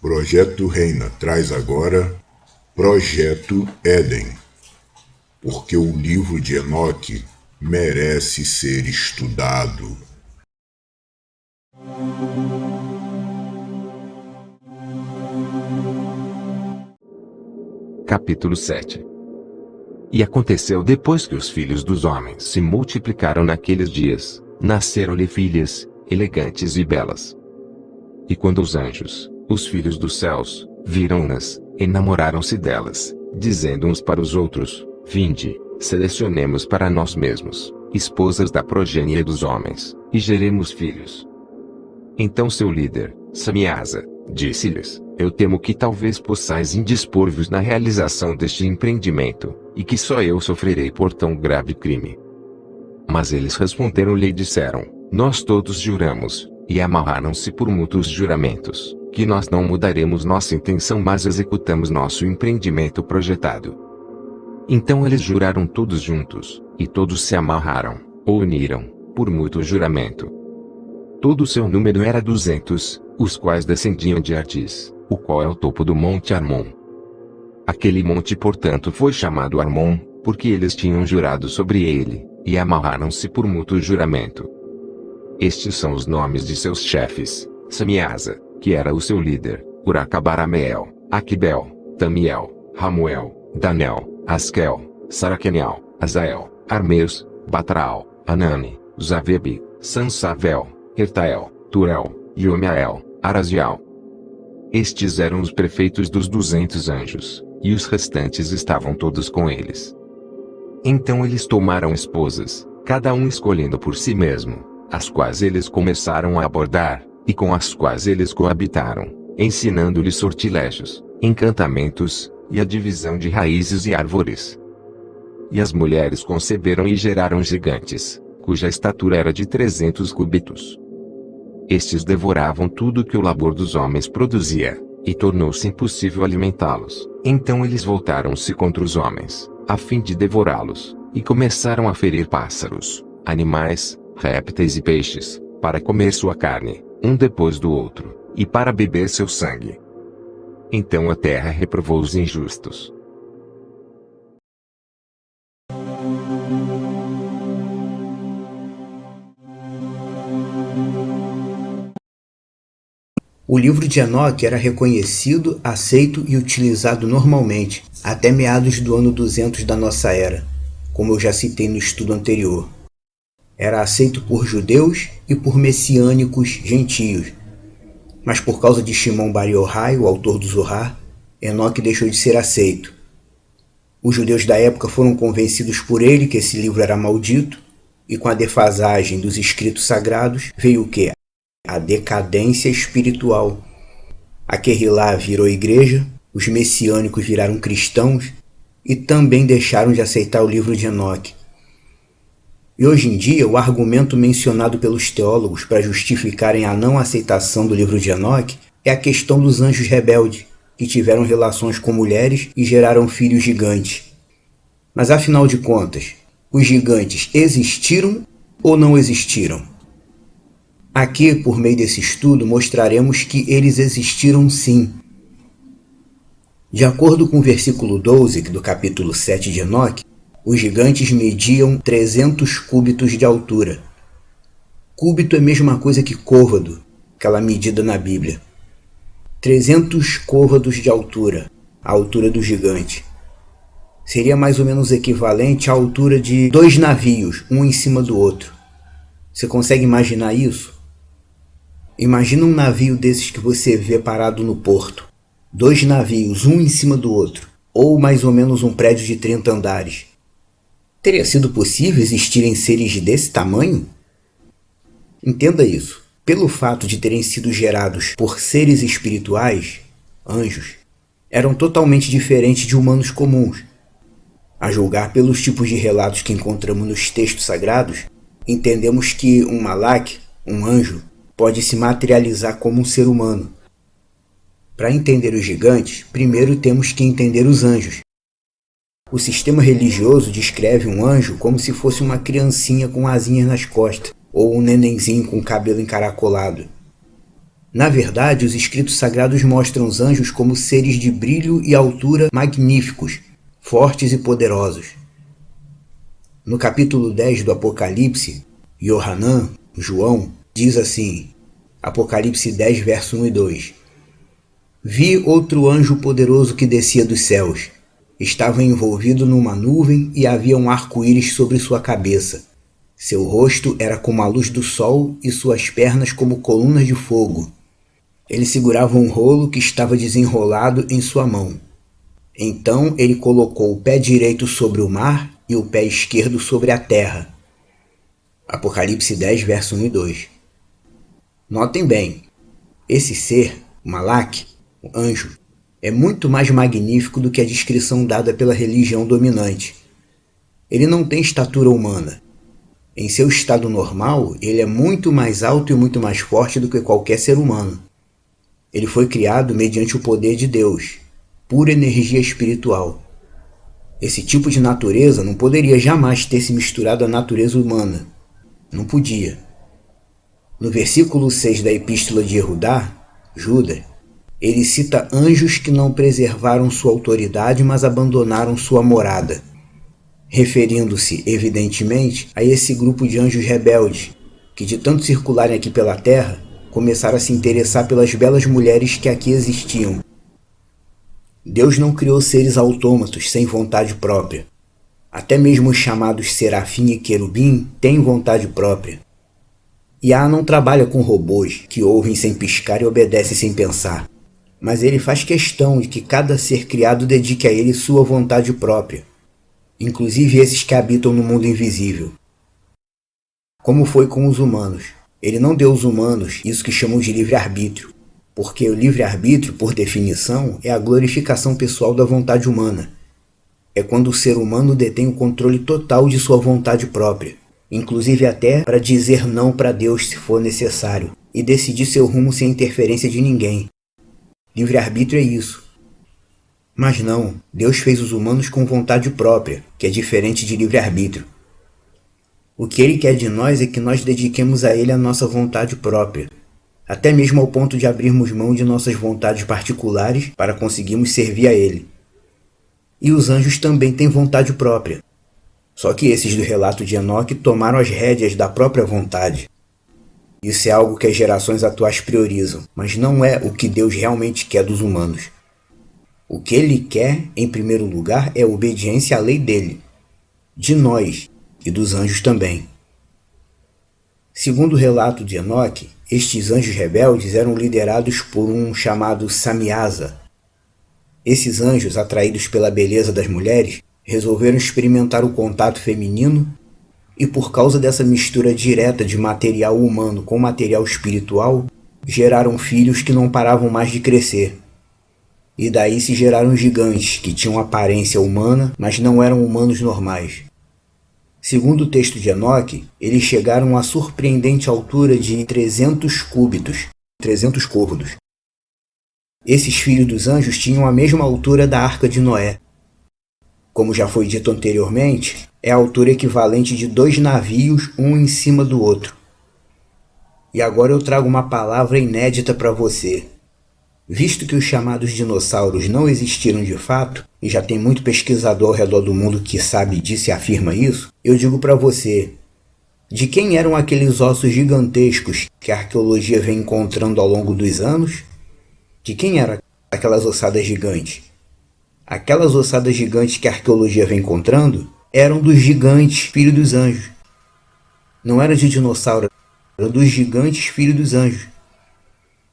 Projeto Reina traz agora Projeto Éden, porque o livro de Enoque merece ser estudado. Capítulo 7. E aconteceu depois que os filhos dos homens se multiplicaram naqueles dias, nasceram-lhe filhas, elegantes e belas. E quando os anjos, os filhos dos céus, viram-nas, enamoraram-se delas, dizendo uns para os outros: Vinde, selecionemos para nós mesmos, esposas da progenie dos homens, e geremos filhos. Então seu líder, Samiasa, disse-lhes: Eu temo que talvez possais indispor-vos na realização deste empreendimento, e que só eu sofrerei por tão grave crime. Mas eles responderam-lhe e disseram: Nós todos juramos, e amarraram-se por mútuos juramentos, que nós não mudaremos nossa intenção mas executamos nosso empreendimento projetado. Então eles juraram todos juntos, e todos se amarraram, ou uniram, por mútuo juramento. Todo o seu número era 200, os quais descendiam de Ardis, o qual é o topo do monte Armon. Aquele monte portanto foi chamado Armon, porque eles tinham jurado sobre ele, e amarraram-se por mútuo juramento. Estes são os nomes de seus chefes: Samiasa, que era o seu líder, Uracabarameel, Aquibel, Tamiel, Ramuel, Danel, Askel, Saraquenial, Azael, Armeus, Batraal, Anani, Zavebe, Sansavel, Ertael, Turel, Yomiael, Arazial. Estes eram os prefeitos dos 200 anjos, e os restantes estavam todos com eles. Então eles tomaram esposas, cada um escolhendo por si mesmo, as quais eles começaram a abordar, e com as quais eles coabitaram, ensinando-lhes sortilégios, encantamentos, e a divisão de raízes e árvores. E as mulheres conceberam e geraram gigantes, cuja estatura era de 300 cúbitos. Estes devoravam tudo que o labor dos homens produzia, e tornou-se impossível alimentá-los. Então eles voltaram-se contra os homens, a fim de devorá-los, e começaram a ferir pássaros, animais, répteis e peixes, para comer sua carne, um depois do outro, e para beber seu sangue. Então a terra reprovou os injustos. O livro de Enoque era reconhecido, aceito e utilizado normalmente, até meados do ano 200 da nossa era, como eu já citei no estudo anterior. Era aceito por judeus e por messiânicos gentios, mas por causa de Shimon Bar Yochai, o autor do Zohar, Enoque deixou de ser aceito. Os judeus da época foram convencidos por ele que esse livro era maldito, e com a defasagem dos escritos sagrados veio o quê? A decadência espiritual. A Querrilá virou igreja, os messiânicos viraram cristãos e também deixaram de aceitar o livro de Enoque. E hoje em dia, o argumento mencionado pelos teólogos para justificarem a não aceitação do livro de Enoque é a questão dos anjos rebeldes, que tiveram relações com mulheres e geraram filhos gigantes. Mas afinal de contas, os gigantes existiram ou não existiram? Aqui, por meio desse estudo, mostraremos que eles existiram sim. De acordo com o versículo 12 do capítulo 7 de Enoque, os gigantes mediam 300 cúbitos de altura. Cúbito é a mesma coisa que côvado, aquela medida na Bíblia. 300 côvados de altura, a altura do gigante. Seria mais ou menos equivalente à altura de 2 navios, um em cima do outro. Você consegue imaginar isso? Imagina um navio desses que você vê parado no porto. 2 navios, um em cima do outro, ou mais ou menos um prédio de 30 andares. Teria sido possível existirem seres desse tamanho? Entenda isso. Pelo fato de terem sido gerados por seres espirituais, anjos, eram totalmente diferentes de humanos comuns. A julgar pelos tipos de relatos que encontramos nos textos sagrados, entendemos que um malak, um anjo, pode se materializar como um ser humano. Para entender os gigantes, primeiro temos que entender os anjos. O sistema religioso descreve um anjo como se fosse uma criancinha com asinhas nas costas, ou um nenenzinho com cabelo encaracolado. Na verdade, os escritos sagrados mostram os anjos como seres de brilho e altura magníficos, fortes e poderosos. No capítulo 10 do Apocalipse, Yohanan, João, diz assim, Apocalipse 10, verso 1 e 2. Vi outro anjo poderoso que descia dos céus. Estava envolvido numa nuvem e havia um arco-íris sobre sua cabeça. Seu rosto era como a luz do sol e suas pernas como colunas de fogo. Ele segurava um rolo que estava desenrolado em sua mão. Então ele colocou o pé direito sobre o mar e o pé esquerdo sobre a terra. Apocalipse 10, verso 1 e 2. Notem bem, esse ser, o Malak, o anjo, é muito mais magnífico do que a descrição dada pela religião dominante. Ele não tem estatura humana. Em seu estado normal, ele é muito mais alto e muito mais forte do que qualquer ser humano. Ele foi criado mediante o poder de Deus, pura energia espiritual. Esse tipo de natureza não poderia jamais ter se misturado à natureza humana. Não podia. No versículo 6 da Epístola de Judas, ele cita anjos que não preservaram sua autoridade, mas abandonaram sua morada, referindo-se, evidentemente, a esse grupo de anjos rebeldes, que de tanto circularem aqui pela terra, começaram a se interessar pelas belas mulheres que aqui existiam. Deus não criou seres autômatos sem vontade própria. Até mesmo os chamados serafim e querubim têm vontade própria. Yah não trabalha com robôs que ouvem sem piscar e obedecem sem pensar, mas ele faz questão de que cada ser criado dedique a ele sua vontade própria, inclusive esses que habitam no mundo invisível. Como foi com os humanos. Ele não deu aos humanos isso que chamam de livre-arbítrio, porque o livre-arbítrio, por definição, é a glorificação pessoal da vontade humana. É quando o ser humano detém o controle total de sua vontade própria, inclusive até para dizer não para Deus se for necessário, e decidir seu rumo sem interferência de ninguém. Livre-arbítrio é isso. Mas não, Deus fez os humanos com vontade própria, que é diferente de livre-arbítrio. O que ele quer de nós é que nós dediquemos a ele a nossa vontade própria, até mesmo ao ponto de abrirmos mão de nossas vontades particulares para conseguirmos servir a ele. E os anjos também têm vontade própria. Só que esses do relato de Enoque tomaram as rédeas da própria vontade. Isso é algo que as gerações atuais priorizam, mas não é o que Deus realmente quer dos humanos. O que ele quer, em primeiro lugar, é obediência à lei dele, de nós e dos anjos também. Segundo o relato de Enoque, estes anjos rebeldes eram liderados por um chamado Samiasa. Esses anjos, atraídos pela beleza das mulheres, resolveram experimentar o contato feminino e, por causa dessa mistura direta de material humano com material espiritual, geraram filhos que não paravam mais de crescer. E daí se geraram gigantes que tinham aparência humana, mas não eram humanos normais. Segundo o texto de Enoque, eles chegaram à surpreendente altura de 300 cúbitos, 300 côvados. Esses filhos dos anjos tinham a mesma altura da Arca de Noé. Como já foi dito anteriormente, é a altura equivalente de 2 navios, um em cima do outro. E agora eu trago uma palavra inédita para você. Visto que os chamados dinossauros não existiram de fato, e já tem muito pesquisador ao redor do mundo que sabe disso e afirma isso, eu digo para você, de quem eram aqueles ossos gigantescos que a arqueologia vem encontrando ao longo dos anos? De quem eram aquelas ossadas gigantes? Aquelas ossadas gigantes que a arqueologia vem encontrando eram dos gigantes, filhos dos anjos. Não era de dinossauro, eram dos gigantes, filhos dos anjos.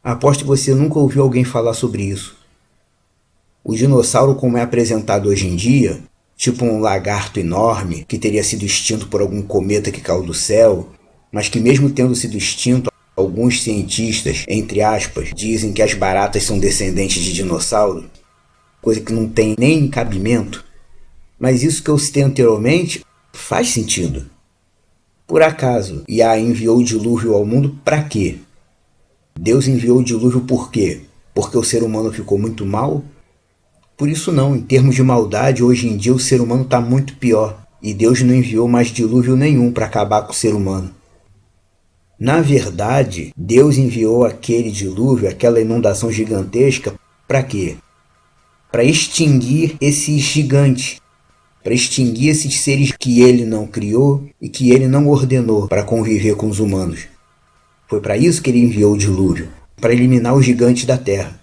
Aposto que você nunca ouviu alguém falar sobre isso. O dinossauro, como é apresentado hoje em dia, tipo um lagarto enorme que teria sido extinto por algum cometa que caiu do céu, mas que mesmo tendo sido extinto, alguns cientistas, entre aspas, dizem que as baratas são descendentes de dinossauro, coisa que não tem nem cabimento. Mas isso que eu citei anteriormente faz sentido. Por acaso, Yah enviou o dilúvio ao mundo para quê? Deus enviou o dilúvio por quê? Porque o ser humano ficou muito mal? Por isso não, em termos de maldade, hoje em dia o ser humano está muito pior, e Deus não enviou mais dilúvio nenhum para acabar com o ser humano. Na verdade, Deus enviou aquele dilúvio, aquela inundação gigantesca, para quê? Para extinguir esses gigantes, para extinguir esses seres que ele não criou e que ele não ordenou para conviver com os humanos. Foi para isso que ele enviou o dilúvio, para eliminar os gigantes da Terra.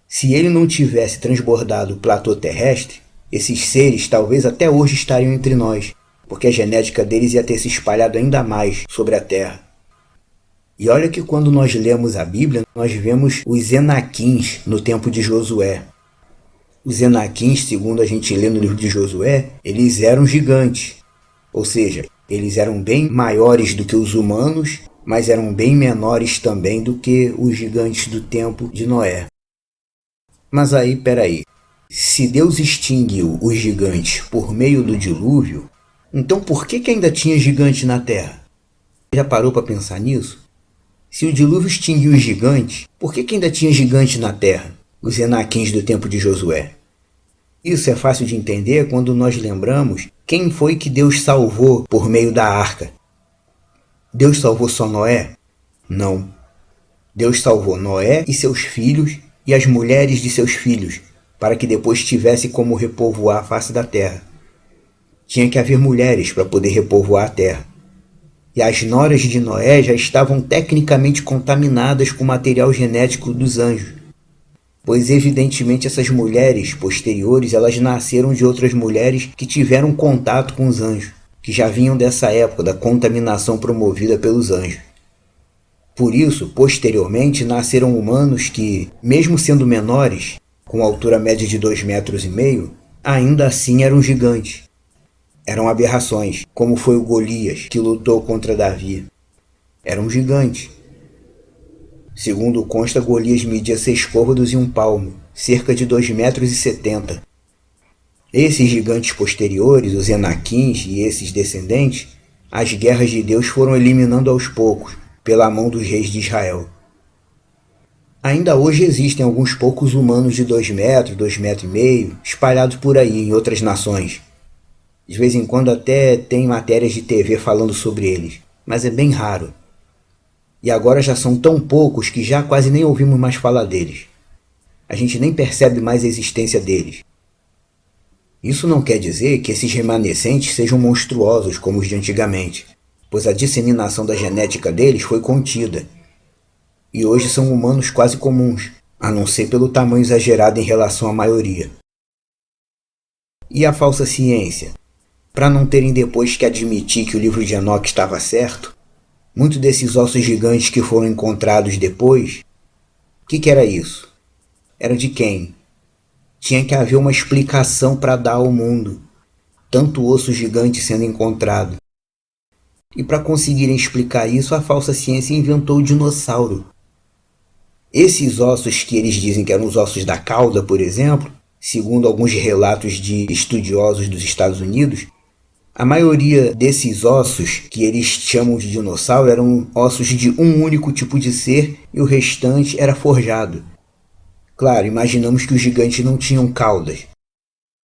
Se ele não tivesse transbordado o platô terrestre, esses seres talvez até hoje estariam entre nós, porque a genética deles ia ter se espalhado ainda mais sobre a Terra. E olha que quando nós lemos a Bíblia, nós vemos os Enaquins no tempo de Josué. Os Enaquins, segundo a gente lê no livro de Josué, eles eram gigantes. Ou seja, eles eram bem maiores do que os humanos, mas eram bem menores também do que os gigantes do tempo de Noé. Mas aí, peraí, se Deus extinguiu os gigantes por meio do dilúvio, então por que ainda tinha gigante na Terra? Já parou para pensar nisso? Se o dilúvio extinguiu os gigantes, por que ainda tinha gigante na Terra, os Enaquins do tempo de Josué? Isso é fácil de entender quando nós lembramos quem foi que Deus salvou por meio da arca. Deus salvou só Noé? Não. Deus salvou Noé e seus filhos e as mulheres de seus filhos, para que depois tivesse como repovoar a face da terra. Tinha que haver mulheres para poder repovoar a terra. E as noras de Noé já estavam tecnicamente contaminadas com o material genético dos anjos, pois evidentemente essas mulheres posteriores elas nasceram de outras mulheres que tiveram contato com os anjos, que já vinham dessa época da contaminação promovida pelos anjos. Por isso, posteriormente, nasceram humanos que, mesmo sendo menores, com altura média de 2,5 metros, ainda assim eram gigantes. Eram aberrações, como foi o Golias, que lutou contra Davi. Era um gigante. Segundo consta, Golias media 6 côvados e 1 palmo, cerca de 2,70 metros. Esses gigantes posteriores, os Enaquins e esses descendentes, as guerras de Deus foram eliminando aos poucos, pela mão dos reis de Israel. Ainda hoje existem alguns poucos humanos de 2 metros, 2,5 metros, espalhados por aí em outras nações. De vez em quando até tem matérias de TV falando sobre eles, mas é bem raro. E agora já são tão poucos que já quase nem ouvimos mais falar deles. A gente nem percebe mais a existência deles. Isso não quer dizer que esses remanescentes sejam monstruosos como os de antigamente, pois a disseminação da genética deles foi contida. E hoje são humanos quase comuns, a não ser pelo tamanho exagerado em relação à maioria. E a falsa ciência? Para não terem depois que admitir que o livro de Enoque estava certo, muitos desses ossos gigantes que foram encontrados depois, o que era isso? Era de quem? Tinha que haver uma explicação para dar ao mundo, tanto osso gigante sendo encontrado. E para conseguirem explicar isso, a falsa ciência inventou o dinossauro. Esses ossos que eles dizem que eram os ossos da cauda, por exemplo, segundo alguns relatos de estudiosos dos Estados Unidos, a maioria desses ossos que eles chamam de dinossauro eram ossos de um único tipo de ser e o restante era forjado. Claro, imaginamos que os gigantes não tinham caudas.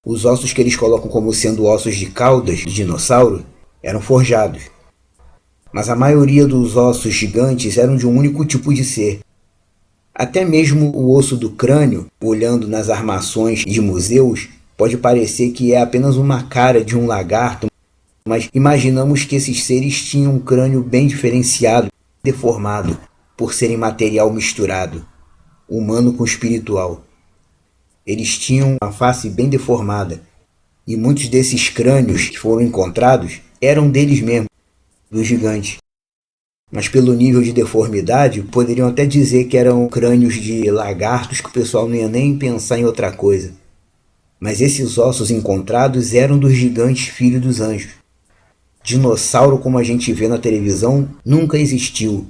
Os ossos que eles colocam como sendo ossos de caudas de dinossauro eram forjados. Mas a maioria dos ossos gigantes eram de um único tipo de ser. Até mesmo o osso do crânio, olhando nas armações de museus, pode parecer que é apenas uma cara de um lagarto, mas imaginamos que esses seres tinham um crânio bem diferenciado, deformado, por serem material misturado, humano com espiritual. Eles tinham uma face bem deformada, e muitos desses crânios que foram encontrados eram deles mesmos, dos gigantes. Mas pelo nível de deformidade, poderiam até dizer que eram crânios de lagartos que o pessoal não ia nem pensar em outra coisa. Mas esses ossos encontrados eram dos gigantes filhos dos anjos. Dinossauro como a gente vê na televisão nunca existiu.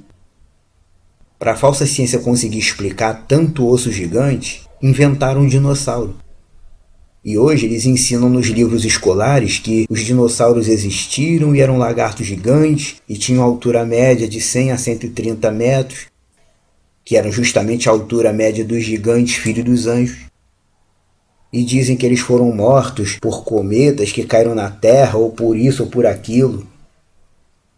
Para a falsa ciência conseguir explicar tanto osso gigante, inventaram um dinossauro. E hoje eles ensinam nos livros escolares que os dinossauros existiram e eram lagartos gigantes e tinham altura média de 100 a 130 metros, que eram justamente a altura média dos gigantes filhos dos anjos. E dizem que eles foram mortos por cometas que caíram na Terra ou por isso ou por aquilo.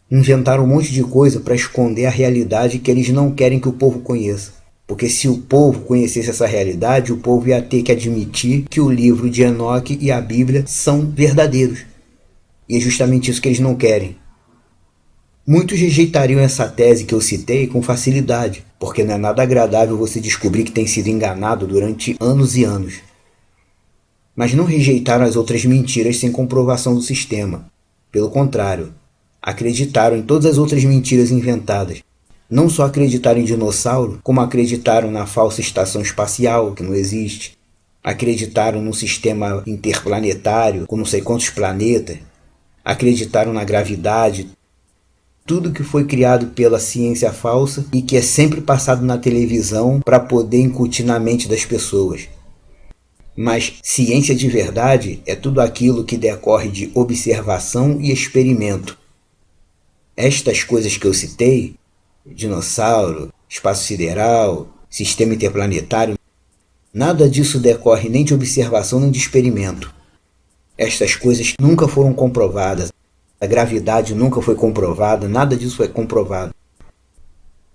Inventaram um monte de coisa para esconder a realidade que eles não querem que o povo conheça. Porque se o povo conhecesse essa realidade, o povo ia ter que admitir que o livro de Enoque e a Bíblia são verdadeiros. E é justamente isso que eles não querem. Muitos rejeitariam essa tese que eu citei com facilidade, porque não é nada agradável você descobrir que tem sido enganado durante anos e anos. Mas não rejeitaram as outras mentiras sem comprovação do sistema. Pelo contrário, acreditaram em todas as outras mentiras inventadas. Não só acreditaram em dinossauro, como acreditaram na falsa estação espacial, que não existe. Acreditaram num sistema interplanetário com não sei quantos planetas. Acreditaram na gravidade. Tudo que foi criado pela ciência falsa e que é sempre passado na televisão para poder incutir na mente das pessoas. Mas ciência de verdade é tudo aquilo que decorre de observação e experimento. Estas coisas que eu citei, dinossauro, espaço sideral, sistema interplanetário, nada disso decorre nem de observação nem de experimento. Estas coisas nunca foram comprovadas. A gravidade nunca foi comprovada, nada disso foi comprovado.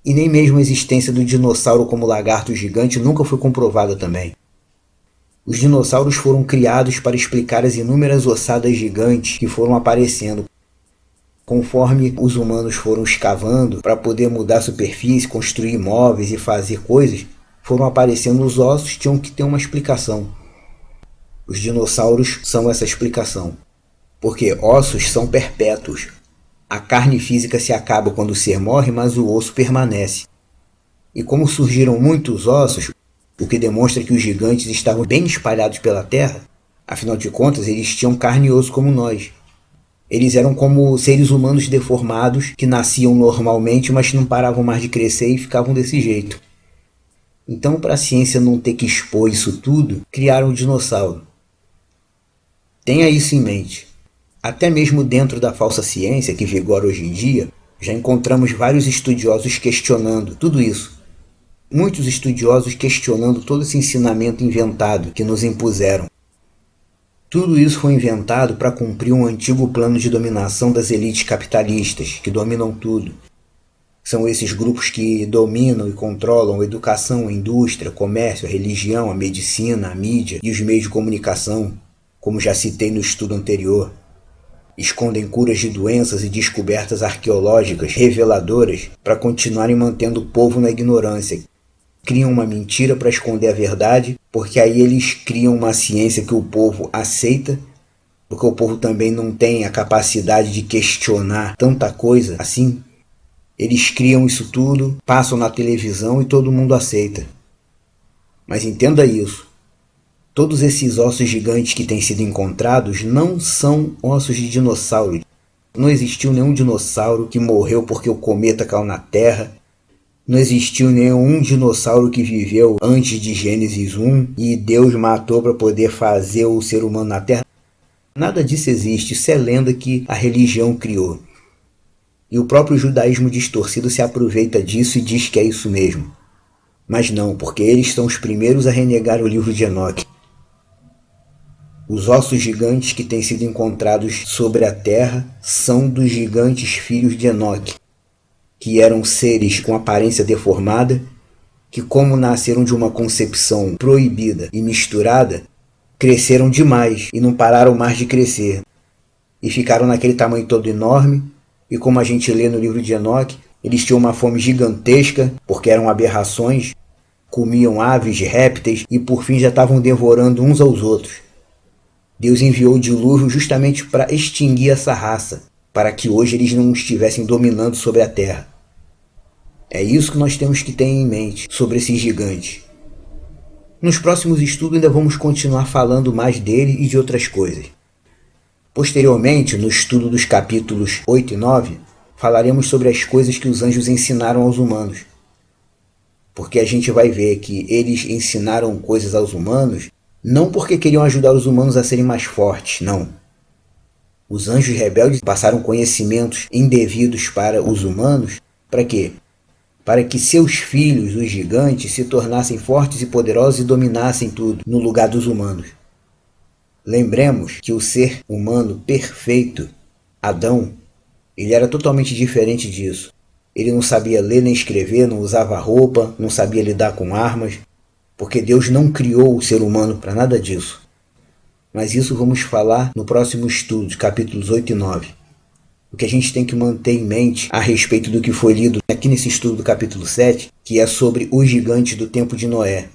E nem mesmo a existência do dinossauro como lagarto gigante nunca foi comprovada também. Os dinossauros foram criados para explicar as inúmeras ossadas gigantes que foram aparecendo. Conforme os humanos foram escavando para poder mudar a superfície, construir móveis e fazer coisas, foram aparecendo os ossos, tinham que ter uma explicação. Os dinossauros são essa explicação. Porque ossos são perpétuos. A carne física se acaba quando o ser morre, mas o osso permanece. E como surgiram muitos ossos, o que demonstra que os gigantes estavam bem espalhados pela Terra, afinal de contas eles tinham carne e osso como nós. Eles eram como seres humanos deformados que nasciam normalmente, mas não paravam mais de crescer e ficavam desse jeito. Então, para a ciência não ter que expor isso tudo, criaram o dinossauro. Tenha isso em mente. Até mesmo dentro da falsa ciência que vigora hoje em dia, já encontramos vários estudiosos questionando tudo isso. Muitos estudiosos questionando todo esse ensinamento inventado que nos impuseram. Tudo isso foi inventado para cumprir um antigo plano de dominação das elites capitalistas, que dominam tudo. São esses grupos que dominam e controlam a educação, a indústria, o comércio, a religião, a medicina, a mídia e os meios de comunicação, como já citei no estudo anterior. Escondem curas de doenças e descobertas arqueológicas reveladoras para continuarem mantendo o povo na ignorância. Criam uma mentira para esconder a verdade, porque aí eles criam uma ciência que o povo aceita, porque o povo também não tem a capacidade de questionar tanta coisa assim. Eles criam isso tudo, passam na televisão e todo mundo aceita. Mas entenda isso. Todos esses ossos gigantes que têm sido encontrados não são ossos de dinossauro. Não existiu nenhum dinossauro que morreu porque o cometa caiu na Terra. Não existiu nenhum dinossauro que viveu antes de Gênesis 1 e Deus matou para poder fazer o ser humano na Terra. Nada disso existe. Isso é lenda que a religião criou. E o próprio judaísmo distorcido se aproveita disso e diz que é isso mesmo. Mas não, porque eles são os primeiros a renegar o livro de Enoque. Os ossos gigantes que têm sido encontrados sobre a terra são dos gigantes filhos de Enoque, que eram seres com aparência deformada, que como nasceram de uma concepção proibida e misturada, cresceram demais e não pararam mais de crescer. E ficaram naquele tamanho todo enorme, e como a gente lê no livro de Enoque, eles tinham uma fome gigantesca, porque eram aberrações, comiam aves, répteis e por fim já estavam devorando uns aos outros. Deus enviou o dilúvio justamente para extinguir essa raça, para que hoje eles não estivessem dominando sobre a terra. É isso que nós temos que ter em mente sobre esses gigantes. Nos próximos estudos ainda vamos continuar falando mais dele e de outras coisas. Posteriormente, no estudo dos capítulos 8 e 9, falaremos sobre as coisas que os anjos ensinaram aos humanos. Porque a gente vai ver que eles ensinaram coisas aos humanos não porque queriam ajudar os humanos a serem mais fortes, não. Os anjos rebeldes passaram conhecimentos indevidos para os humanos, para quê? Para que seus filhos, os gigantes, se tornassem fortes e poderosos e dominassem tudo no lugar dos humanos. Lembremos que o ser humano perfeito, Adão, Ele era totalmente diferente disso. Ele não sabia ler nem escrever, não usava roupa, não sabia lidar com armas, porque Deus não criou o ser humano para nada disso. Mas isso vamos falar no próximo estudo, capítulos 8 e 9. O que a gente tem que manter em mente a respeito do que foi lido aqui nesse estudo do capítulo 7, que é sobre os gigantes do tempo de Noé.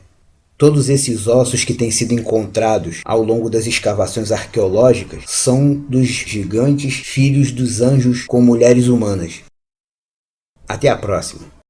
Todos esses ossos que têm sido encontrados ao longo das escavações arqueológicas são dos gigantes filhos dos anjos com mulheres humanas. Até a próxima!